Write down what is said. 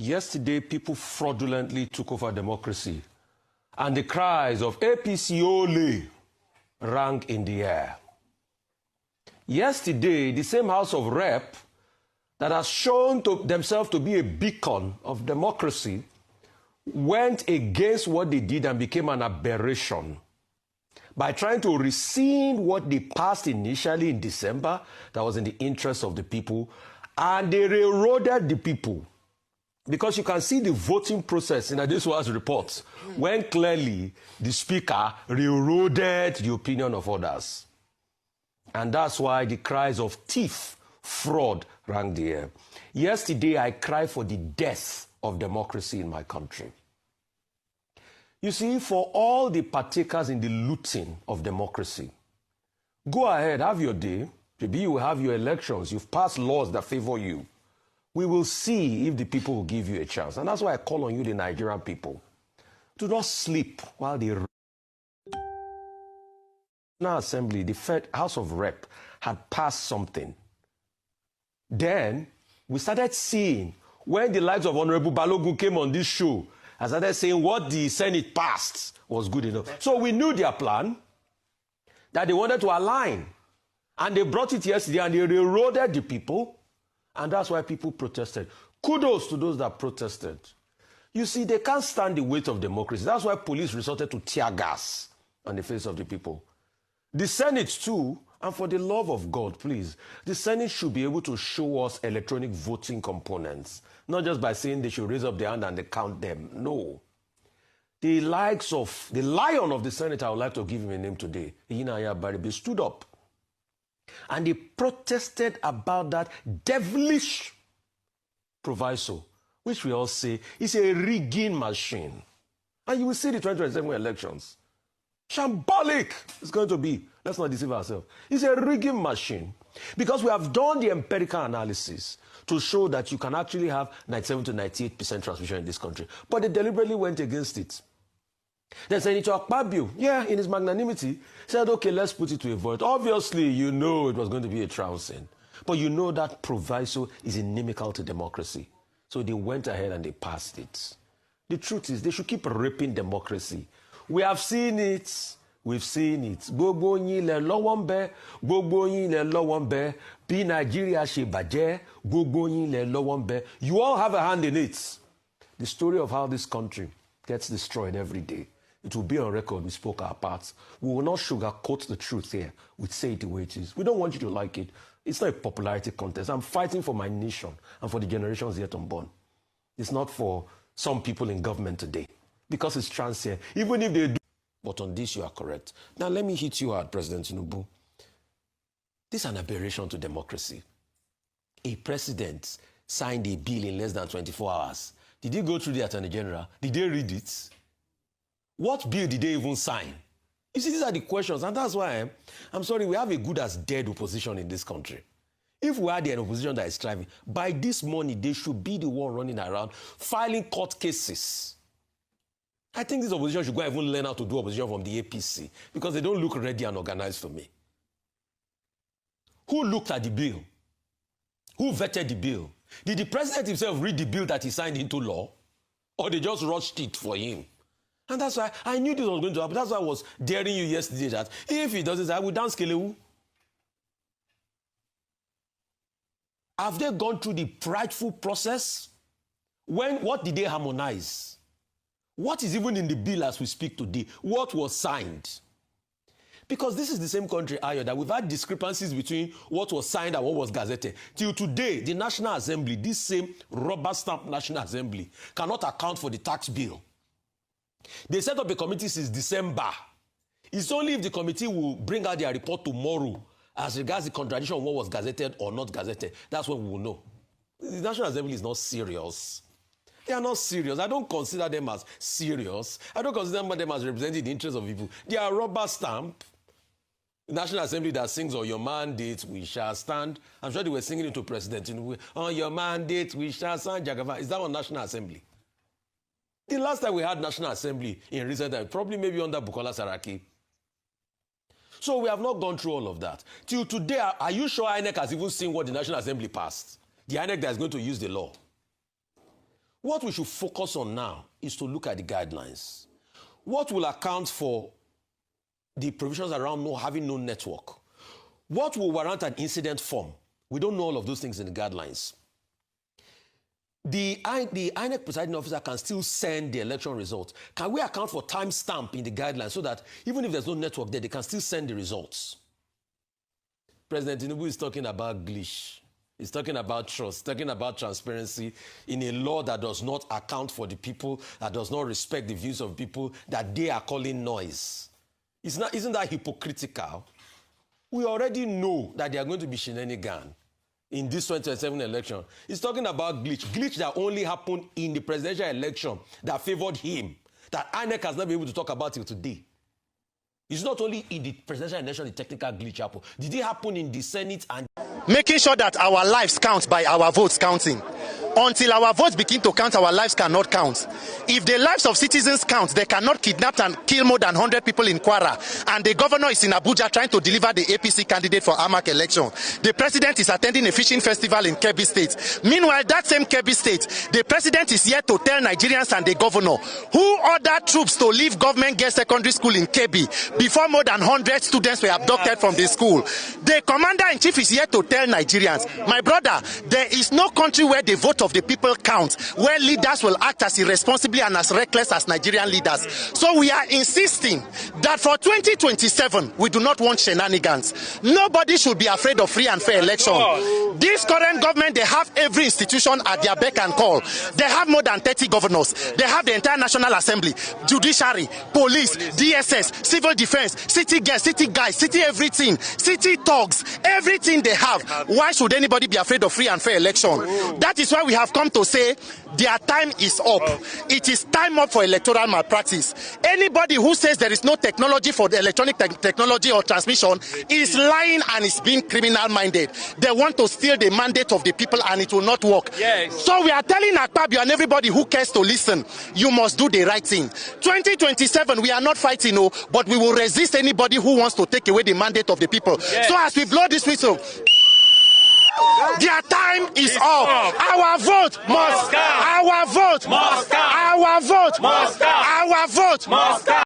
Yesterday, people fraudulently took over democracy, and the cries of APC Ole rang in the air. Yesterday, the same House of Rep that has shown themselves to be a beacon of democracy went against what they did and became an aberration by trying to rescind what they passed initially in December that was in the interest of the people, and they railroaded the people. Because you can see the voting process in this was reports when clearly the speaker railroaded the opinion of others. And that's why the cries of thief, fraud rang the air. Yesterday, I cried for the death of democracy in my country. You see, for all the partakers in the looting of democracy, go ahead, have your day. Maybe you will have your elections. You've passed laws that favor you. We will see if the people will give you a chance. And that's why I call on you, the Nigerian people. Do not sleep while the National Assembly, the House of Rep, had passed something. Then we started seeing, when the likes of Honorable Balogun came on this show, I started saying what the Senate passed was good enough. So we knew their plan, that they wanted to align. And they brought it yesterday and they railroaded the people. And that's why people protested. Kudos to those that protested. You see, they can't stand the weight of democracy. That's why police resorted to tear gas on the face of the people. The Senate too, and for the love of God, please, the Senate should be able to show us electronic voting components. Not just by saying they should raise up their hand and they count them. No. The likes of, the lion of the Senate, I would like to give him a name today, Yinaya Baribe, stood up. And they protested about that devilish proviso, which we all say is a rigging machine. And you will see the 2027 elections. Shambolic it's going to be. Let's not deceive ourselves. It's a rigging machine. Because we have done the empirical analysis to show that you can actually have 97 to 98% transmission in this country. But they deliberately went against it. Then Senator Akpabio, in his magnanimity, said, okay, let's put it to a vote. Obviously, you know it was going to be a trouncing. But you know that proviso is inimical to democracy. So they went ahead and they passed it. The truth is, they should keep raping democracy. We have seen it. We've seen it. Gbogbo yin lẹ lọ́wọ́ ńbẹ̀, gbogbo yin lẹ lọ́wọ́ ńbẹ̀, bí Nigeria ṣe bàjẹ́, gbogbo yin lẹ lọ́wọ́ ńbẹ̀. You all have a hand in it. The story of how this country gets destroyed every day. It will be on record. We spoke our parts. We will not sugarcoat the truth here. We say it the way it is. We don't want you to like it. It's not a popularity contest. I'm fighting for my nation and for the generations yet unborn. It's not for some people in government today. Because it's transient. Even if they do. But on this, you are correct. Now, let me hit you hard, President Tinubu. This is an aberration to democracy. A president signed a bill in less than 24 hours. Did he go through the Attorney General? Did they read it? What bill did they even sign? You see, these are the questions, and that's why I'm sorry, we have a good as dead opposition in this country. If we had an opposition that is thriving, by this morning, they should be the one running around filing court cases. I think this opposition should go and even learn how to do opposition from the APC, because they don't look ready and organized for me. Who looked at the bill? Who vetted the bill? Did the president himself read the bill that he signed into law? Or they just rushed it for him? And that's why I knew this was going to happen. That's why I was daring you yesterday that if he does this, I will dance Kelewu. Have they gone through the prideful process? What did they harmonize? What is even in the bill as we speak today? What was signed? Because this is the same country, Ayo, that we've had discrepancies between what was signed and what was gazetted. Till today, the National Assembly, this same rubber stamp National Assembly, cannot account for the tax bill. They set up a committee since December. It's only if the committee will bring out their report tomorrow as regards the contradiction of what was gazetted or not gazetted. That's when we will know. The National Assembly is not serious. They are not serious. I don't consider them as serious. I don't consider them as representing the interests of people. They are rubber stamp. The National Assembly that sings on your mandate, we shall stand. I'm sure they were singing it to President Tinubu. On your mandate, we shall stand, Jagava. Is that on National Assembly? The last time we had National Assembly in recent times, probably maybe under Bukola Saraki. So we have not gone through all of that. Till today, are you sure INEC has even seen what the National Assembly passed? The INEC that is going to use the law. What we should focus on now is to look at the guidelines. What will account for the provisions around having no network? What will warrant an incident form? We don't know all of those things in the guidelines. The INEC presiding officer can still send the election results. Can we account for timestamp in the guidelines so that even if there's no network there, they can still send the results? President Tinubu is talking about glitch. He's talking about trust, talking about transparency in a law that does not account for the people, that does not respect the views of people, that they are calling noise. Isn't that hypocritical? We already know that they are going to be shenanigans in this 2027 election. He's talking about glitch that only happened in the presidential election that favored him, that INEC has not been able to talk about till today. It's not only in the presidential election the technical glitch happened. Did it happen in the Senate and... Making sure that our lives count by our votes counting. Until our votes begin to count, our lives cannot count. If the lives of citizens count, they cannot kidnap and kill more than 100 people in Kwara. And the governor is in Abuja trying to deliver the APC candidate for AMAC election. The president is attending a fishing festival in Kebbi State. Meanwhile, that same Kebbi State, the president is yet to tell Nigerians and the governor who ordered troops to leave government girls secondary school in Kebbi before more than 100 students were abducted from the school. The commander-in-chief is yet to tell Nigerians, my brother, there is no country where the vote of the people count, where leaders will act as irresponsibly and as reckless as Nigerian leaders. So we are insisting that for 2027, we do not want shenanigans. Nobody should be afraid of free and fair election. This current government, they have every institution at their beck and call. They have more than 30 governors. They have the entire National Assembly, judiciary, police, DSS, civil defense, city girls, city guys, city everything, city thugs, everything they have. Why should anybody be afraid of free and fair election? That is why we have come to say their time is up. It is time up for electoral malpractice. Anybody who says there is no technology for the electronic technology or transmission is lying and is being criminal-minded. They want to steal the mandate of the people and it will not work. Yes. So we are telling Akpabio and everybody who cares to listen, you must do the right thing. 2027, we are not fighting, no, but we will resist anybody who wants to take away the mandate of the people. Yes. So as we blow this whistle, their time is up. Our vote must count. Our vote must count. Our vote must count. Our vote must count.